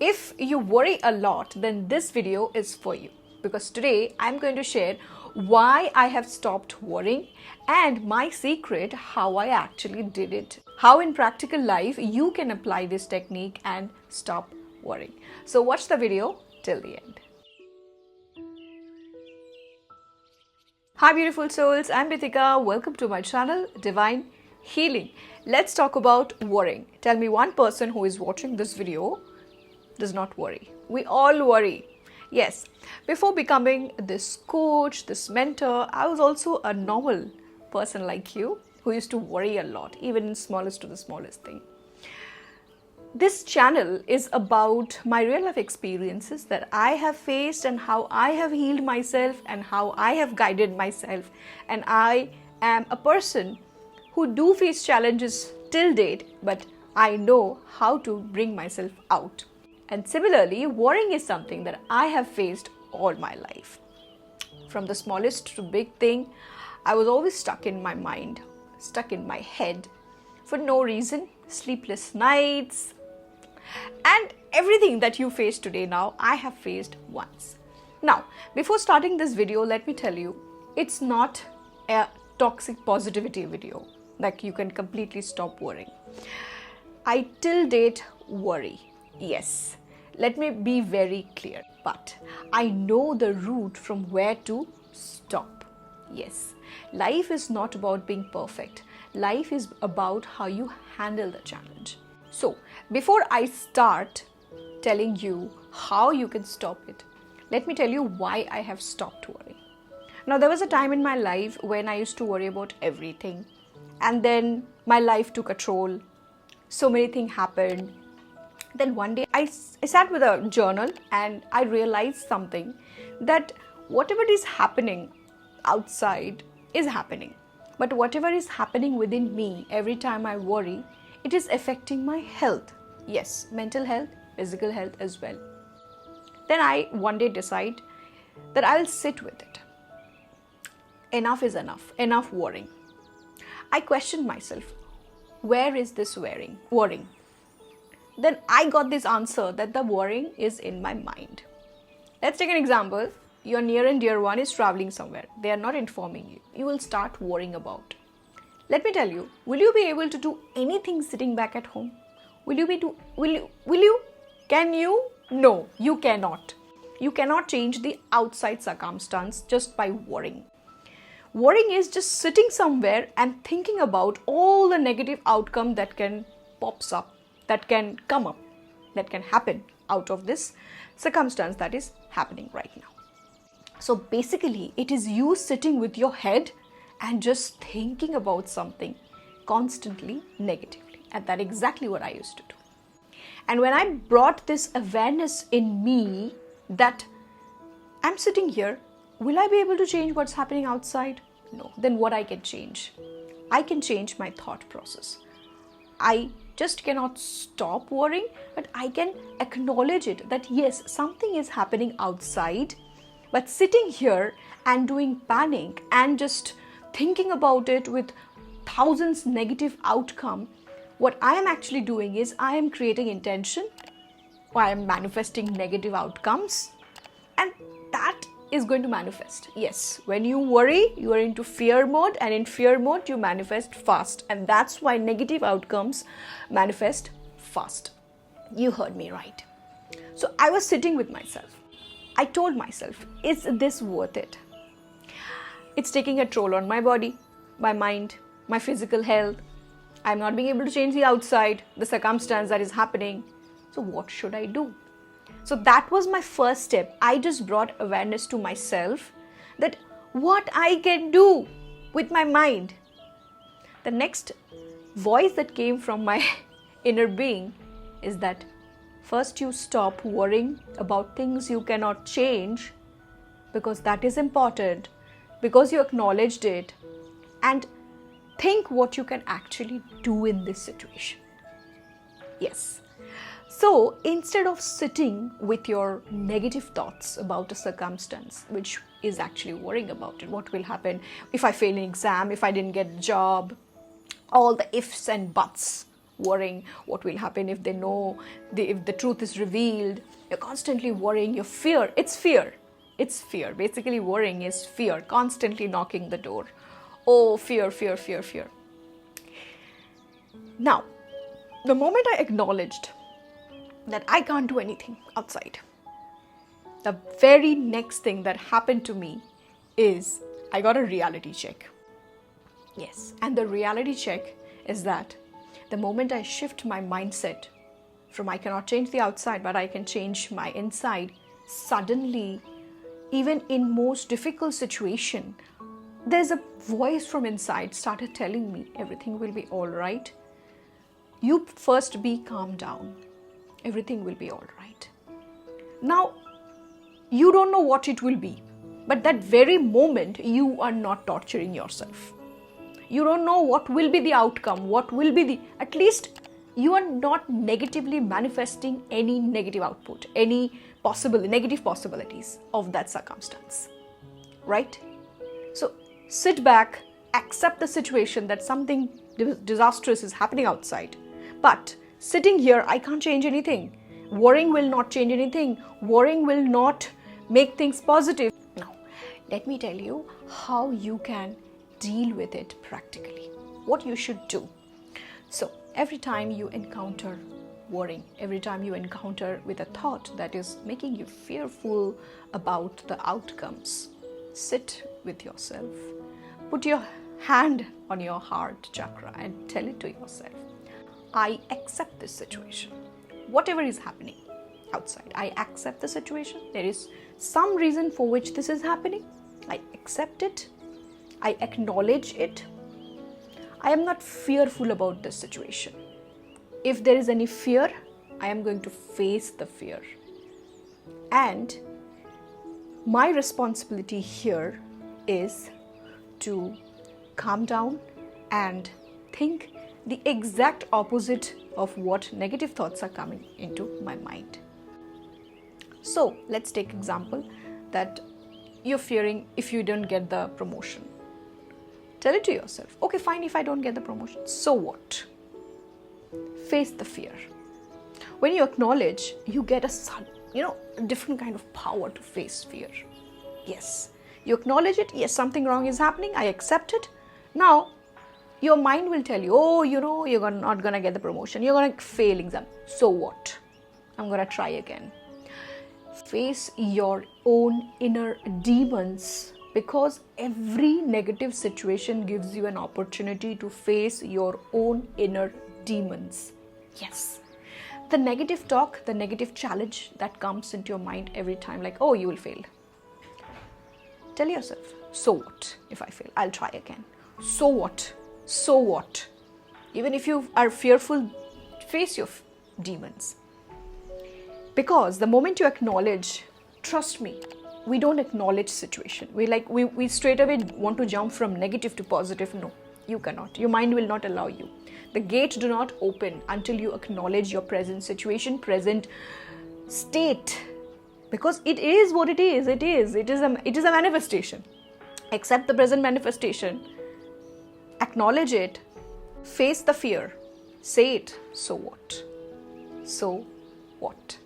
If you worry a lot, then this video is for you, because today I'm going to share why I have stopped worrying and my secret, how I actually did it. How in practical life you can apply this technique and stop worrying. So watch the video till the end. Hi beautiful souls, I'm Bitika. Welcome to my channel Divine Healing. Let's talk about worrying. Tell me one person who is watching this video does not worry. We all worry. Yes, before becoming this coach, this mentor, I was also a normal person like you who used to worry a lot, even in smallest to the smallest thing. This channel is about my real life experiences that I have faced and how I have healed myself and how I have guided myself. And I am a person who do face challenges till date, but I know how to bring myself out. And similarly, worrying is something that I have faced all my life. From the smallest to big thing, I was always stuck in my mind, stuck in my head for no reason, sleepless nights, and everything that you face today now, I have faced once. Now, before starting this video, let me tell you, it's not a toxic positivity video, like you can completely stop worrying. I till date worry, yes. Let me be very clear, but I know the route from where to stop. Yes, life is not about being perfect. Life is about how you handle the challenge. So, before I start telling you how you can stop it, let me tell you why I have stopped worrying. Now, there was a time in my life when I used to worry about everything, and then my life took a toll. So many things happened. Then one day I sat with a journal and I realized something, that whatever is happening outside is happening. But whatever is happening within me, every time I worry, it is affecting my health. Yes, mental health, physical health as well. Then I one day decide that I will sit with it. Enough is enough worrying. I questioned myself, where is this worrying? Then I got this answer that the worrying is in my mind. Let's take an example. Your near and dear one is traveling somewhere. They are not informing you. You will start worrying about. Let me tell you, will you be able to do anything sitting back at home? Will you? Can you? No, you cannot. You cannot change the outside circumstance just by worrying. Worrying is just sitting somewhere and thinking about all the negative outcome that can pops up, that can come up, that can happen out of this circumstance that is happening right now. So basically, it is you sitting with your head and just thinking about something constantly negatively. And that's exactly what I used to do. And when I brought this awareness in me that I'm sitting here, will I be able to change what's happening outside? No. Then what I can change? I can change my thought process. I just cannot stop worrying, but I can acknowledge it that yes, something is happening outside, but sitting here and doing panic and just thinking about it with thousands negative outcome, what I am actually doing is I am creating intention, or I am manifesting negative outcomes, and that is going to manifest. Yes, when you worry, you are into fear mode, and in fear mode, you manifest fast. And that's why negative outcomes manifest fast. You heard me right. So I was sitting with myself. I told myself, is this worth it? It's taking a toll on my body, my mind, my physical health. I'm not being able to change the outside, the circumstance that is happening. So what should I do? So that was my first step. I just brought awareness to myself that what I can do with my mind. The next voice that came from my inner being is that first you stop worrying about things you cannot change, because that is important, because you acknowledged it, and think what you can actually do in this situation. Yes. So instead of sitting with your negative thoughts about a circumstance, which is actually worrying about it, what will happen if I fail an exam, if I didn't get a job, all the ifs and buts, worrying what will happen if they know, if the truth is revealed. You're constantly worrying. Your fear, it's fear. It's fear. Basically, worrying is fear, constantly knocking the door. Oh, fear, fear, fear, fear. Now, the moment I acknowledged that I can't do anything outside, the very next thing that happened to me is I got a reality check. Yes, and the reality check is that the moment I shift my mindset from I cannot change the outside, but I can change my inside, suddenly, even in most difficult situation, there's a voice from inside started telling me everything will be all right. You first be calm down. Everything will be all right. Now, you don't know what it will be, but that very moment, you are not torturing yourself. You don't know what will be the outcome, at least you are not negatively manifesting any negative output, any negative possibilities of that circumstance, right? So sit back, accept the situation that something disastrous is happening outside. But sitting here, I can't change anything. Worrying will not change anything. Worrying will not make things positive. Now, let me tell you how you can deal with it practically. What you should do. So, every time you encounter worrying, every time you encounter with a thought that is making you fearful about the outcomes, sit with yourself. Put your hand on your heart chakra and tell it to yourself, I accept this situation. Whatever is happening outside, I accept the situation. There is some reason for which this is happening. I accept it. I acknowledge it. I am not fearful about this situation. If there is any fear, I am going to face the fear. And my responsibility here is to calm down and think the exact opposite of what negative thoughts are coming into my mind. So let's take example that you're fearing if you don't get the promotion. Tell it to yourself, okay, fine, if I don't get the promotion, so what? Face the fear. When you acknowledge, you get a different kind of power to face fear. Yes, you acknowledge it. Yes, something wrong is happening. I accept it. Now, your mind will tell you, oh, you're not going to get the promotion. You're going to fail exam. So what? I'm going to try again. Face your own inner demons, because every negative situation gives you an opportunity to face your own inner demons. Yes. The negative talk, the negative challenge that comes into your mind every time, like, oh, you will fail. Tell yourself, so what if I fail? I'll try again. So what? So what? Even if you are fearful, face your demons. Because the moment you acknowledge, trust me, we don't acknowledge situation. We straight away want to jump from negative to positive. No, you cannot. Your mind will not allow you. The gate do not open until you acknowledge your present situation, present state. Because it is what it is. It is a manifestation. Accept the present manifestation. Acknowledge it, face the fear, say it, so what? So what?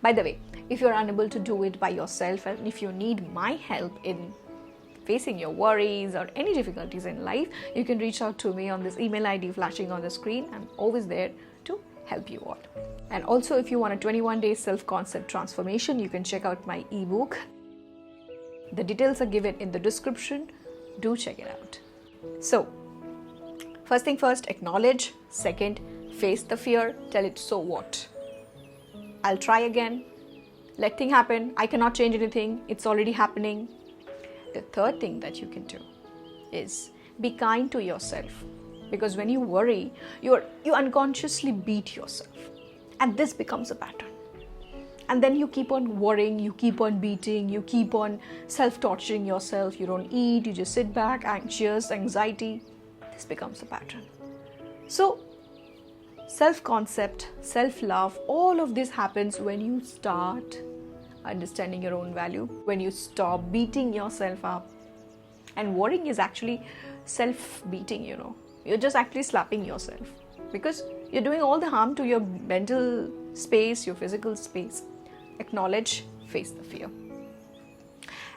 By the way, if you're unable to do it by yourself and if you need my help in facing your worries or any difficulties in life, you can reach out to me on this email ID flashing on the screen. I'm always there to help you all. And also, if you want a 21-day self-concept transformation, you can check out my ebook. The details are given in the description. Do check it out. So, first thing first, acknowledge. Second, face the fear. Tell it, so what? I'll try again. Let things happen. I cannot change anything. It's already happening. The third thing that you can do is be kind to yourself. Because when you worry, you unconsciously beat yourself. And this becomes a pattern. And then you keep on worrying, you keep on beating, you keep on self-torturing yourself. You don't eat, you just sit back, anxious, anxiety. This becomes a pattern. So, self-concept, self-love, all of this happens when you start understanding your own value, when you stop beating yourself up. And worrying is actually self-beating, You're just actually slapping yourself. Because You're doing all the harm to your mental space, your physical space. Acknowledge, face the fear.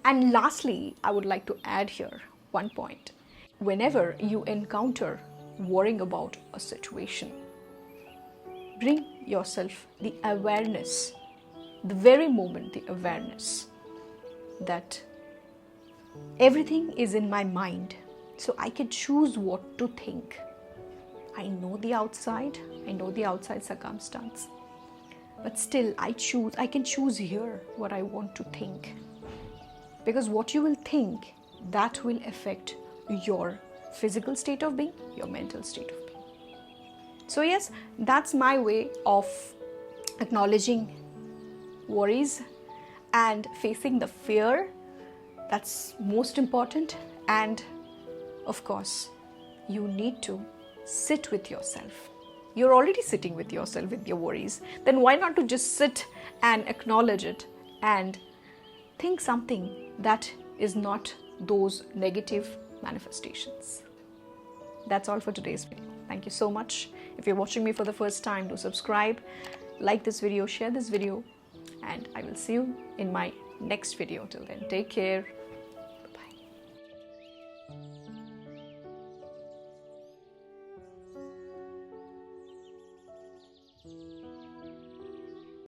And lastly, I would like to add here one point. Whenever you encounter worrying about a situation, bring yourself the awareness, the very moment, the awareness that everything is in my mind, so I can choose what to think. I know the outside circumstance, but still I can choose here what I want to think. Because what you will think, that will affect your physical state of being, your mental state of being. So yes, that's my way of acknowledging worries and facing the fear. That's most important. And of course, you need to sit with yourself. You're already sitting with yourself with your worries. Then why not to just sit and acknowledge it and think something that is not those negative manifestations. That's all for today's video. Thank you so much. If you're watching me for the first time, do subscribe, like this video, share this video, and I will see you in my next video. Till then, take care.